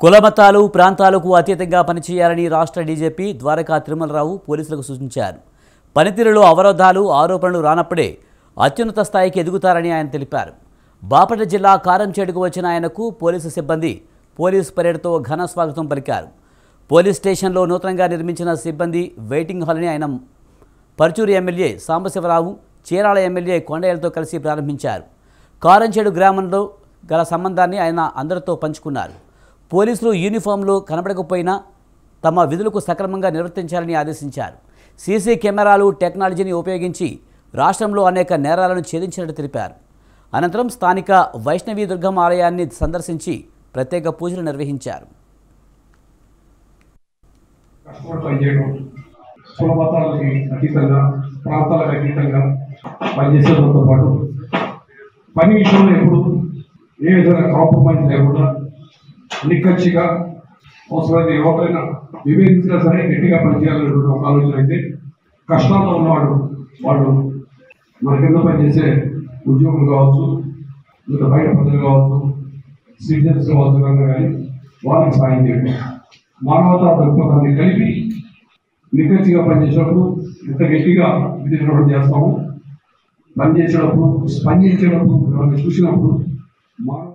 కులమతాలు ప్రాంతాలకు అతీతంగా పనిచేయాలని రాష్ట్ర డీజీపీ ద్వారకా తిరుమలరావు పోలీసులకు సూచించారు. పనితీరులో అవరోధాలు, ఆరోపణలు రానప్పుడే అత్యున్నత స్థాయికి ఎదుగుతారని ఆయన తెలిపారు. బాపట్ల జిల్లా కారంచేడుకు వచ్చిన ఆయనకు పోలీసు సిబ్బంది పోలీస్ పరేడ్తో ఘన స్వాగతం పలికారు. పోలీస్ స్టేషన్లో నూతనంగా నిర్మించిన సిబ్బంది వెయిటింగ్ హాల్ని ఆయన పర్చూరు ఎమ్మెల్యే సాంబశివరావు, చీరాల ఎమ్మెల్యే కొండయ్యలతో కలిసి ప్రారంభించారు. కారంచేడు గ్రామంలో గల సంబంధాన్ని ఆయన అందరితో పంచుకున్నారు. పోలీసులు యూనిఫామ్లో కనబడకపోయినా తమ విధులకు సక్రమంగా నిర్వర్తించాలని ఆదేశించారు. సీసీ కెమెరాలు, టెక్నాలజీని ఉపయోగించి రాష్ట్రంలో అనేక నేరాలను ఛేదించినట్టు తెలిపారు. అనంతరం స్థానిక వైష్ణవి దుర్గమ్మ ఆలయాన్ని సందర్శించి ప్రత్యేక పూజలు నిర్వహించారు. కులమతాలకి అతీతంగా, ప్రాంతాలకు అతీతంగా పనిచేసేందుతో పాటు పని విషయంలో ఎప్పుడు ఏ విధంగా కాంప్రమైజ్ లేకుండా నిక్కచ్చిగా అవసరమైతే ఎవరైనా విభేదించినా సరే గట్టిగా పనిచేయాలనేటువంటి ఒక ఆలోచన అయితే కష్టాల్లో ఉన్నవాడు వాళ్ళు మన కింద పనిచేసే ఉద్యోగులు కావచ్చు, లేదా బయట ప్రజలు కావచ్చు, సిటిజన్స్ కావచ్చు కన్నా కానీ వాళ్ళకి సాయం చేయండి. మానవతా దృక్పథాన్ని కలిపి నిక్కచ్చిగా పనిచేసేటప్పుడు ఎంత గట్టిగా విధి నిర్వహణ చేస్తాము, పనిచేసేటప్పుడు స్పందించేటప్పుడు చూసినప్పుడు మానవ